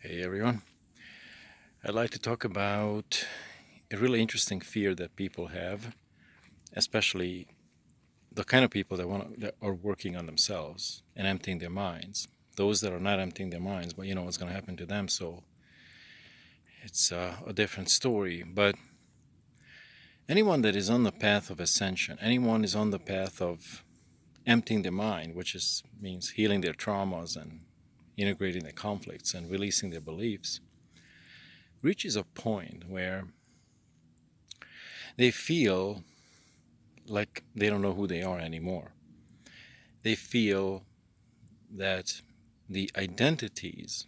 Hey everyone. I'd like to talk about a really interesting fear that people have, especially the kind of people that are working on themselves and emptying their minds. Those that are not emptying their minds, but you know what's going to happen to them, so it's a different story. But anyone that is on the path of ascension, anyone is on the path of emptying their mind, which is means healing their traumas and integrating their conflicts and releasing their beliefs, reaches a point where they feel like they don't know who they are anymore. They feel that the identities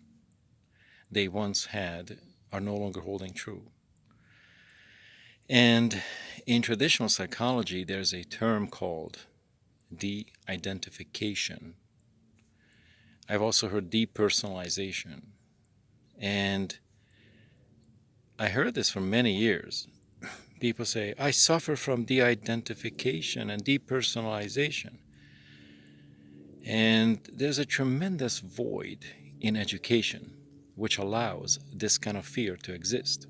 they once had are no longer holding true. And in traditional psychology, there's a term called de-identification. I've also heard depersonalization. And I heard this for many years. People say, I suffer from de-identification and depersonalization. And there's a tremendous void in education which allows this kind of fear to exist.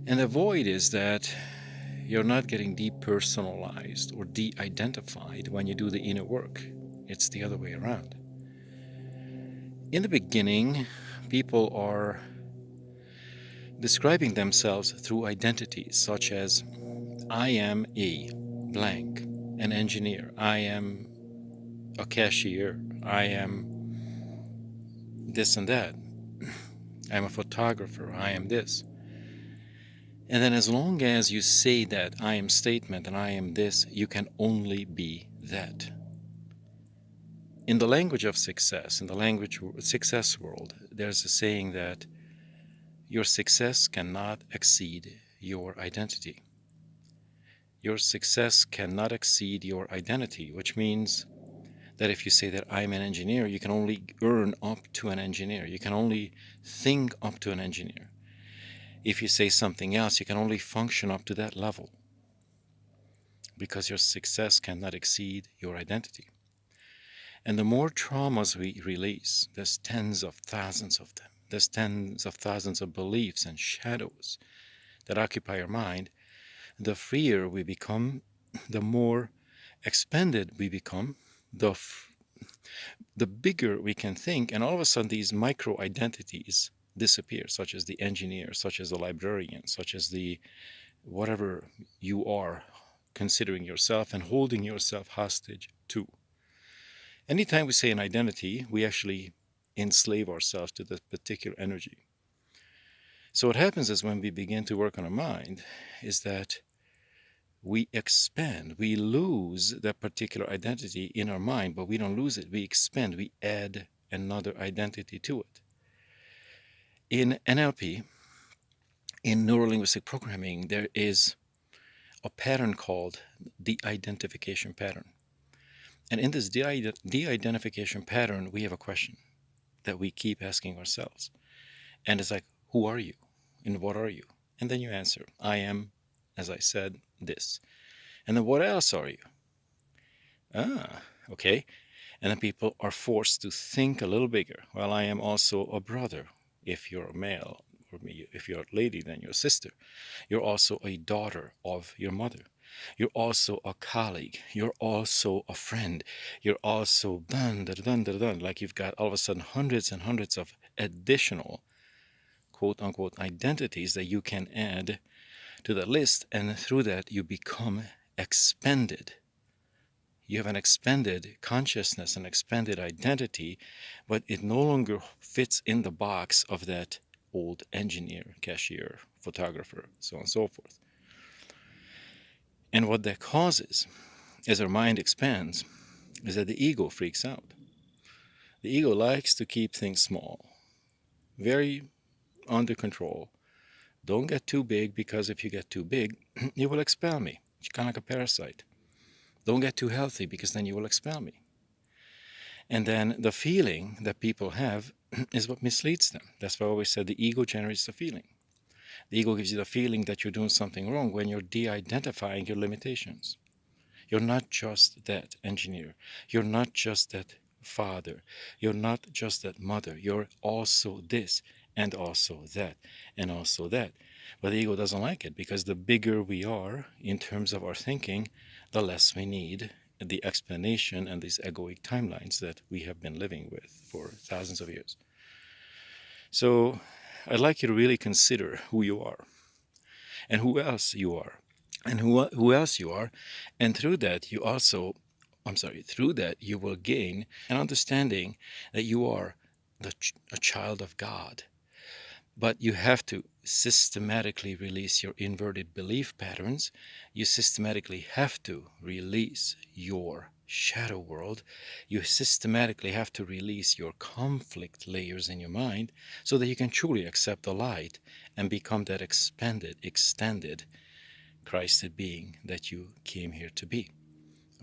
And the void is that you're not getting depersonalized or de-identified when you do the inner work. It's the other way around. In the beginning, people are describing themselves through identities such as I am a blank, an engineer, I am a cashier, I am this and that, I'm a photographer, I am this. And then as long as you say that I am statement and I am this, you can only be that. In the language of success, in the language success world, there's a saying that your success cannot exceed your identity. Your success cannot exceed your identity, which means that if you say that I'm an engineer, you can only earn up to an engineer. You can only think up to an engineer. If you say something else, you can only function up to that level because your success cannot exceed your identity. And the more traumas we release, there's tens of thousands of them. There's tens of thousands of beliefs and shadows that occupy our mind. The freer we become, the more expanded we become, the bigger we can think, and all of a sudden these micro identities disappear, such as the engineer, such as the librarian, such as the whatever you are considering yourself and holding yourself hostage to. Anytime we say an identity, we actually enslave ourselves to that particular energy. So what happens is when we begin to work on our mind is that we expand, we lose that particular identity in our mind, but we don't lose it, we expand, we add another identity to it. In NLP, in neuro-linguistic programming, there is a pattern called the identification pattern. And in this de-identification pattern, we have a question that we keep asking ourselves. And it's like, who are you? And what are you? And then you answer, I am, as I said, this. And then what else are you? Ah, okay. And then people are forced to think a little bigger. Well, I am also a brother, if you're a male, or if you're a lady, then you're a sister. You're also a daughter of your mother. You're also a colleague. You're also a friend. You're also dun, dun, dun, dun, dun. Like you've got all of a sudden hundreds and hundreds of additional quote unquote identities that you can add to the list. And through that, you become expanded. You have an expanded consciousness, an expanded identity, but it no longer fits in the box of that old engineer, cashier, photographer, so on and so forth. And what that causes, as our mind expands, is that the ego freaks out. The ego likes to keep things small, very under control. Don't get too big, because if you get too big, you will expel me. It's kind of like a parasite. Don't get too healthy, because then you will expel me. And then the feeling that people have is what misleads them. That's why I always said the ego generates the feeling. The ego gives you the feeling that you're doing something wrong when you're de-identifying your limitations. You're not just that engineer. You're not just that father. You're not just that mother. You're also this and also that and also that. But the ego doesn't like it, because the bigger we are in terms of our thinking, the less we need the explanation and these egoic timelines that we have been living with for thousands of years. So I'd like you to really consider who you are and who else you are and who else you are. And through that, through that you will gain an understanding that you are a child of God. But you have to systematically release your inverted belief patterns. You systematically have to release your shadow world. You systematically have to release your conflict layers in your mind, so that you can truly accept the light and become that expanded, extended Christed being that you came here to be.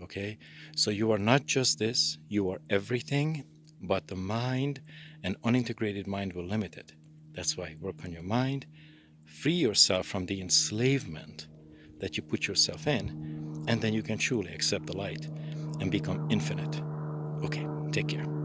Okay? So you are not just this, you are everything, but the mind, an unintegrated mind, will limit it. That's why work on your mind, free yourself from the enslavement that you put yourself in, and then you can truly accept the light and become infinite. Okay, take care.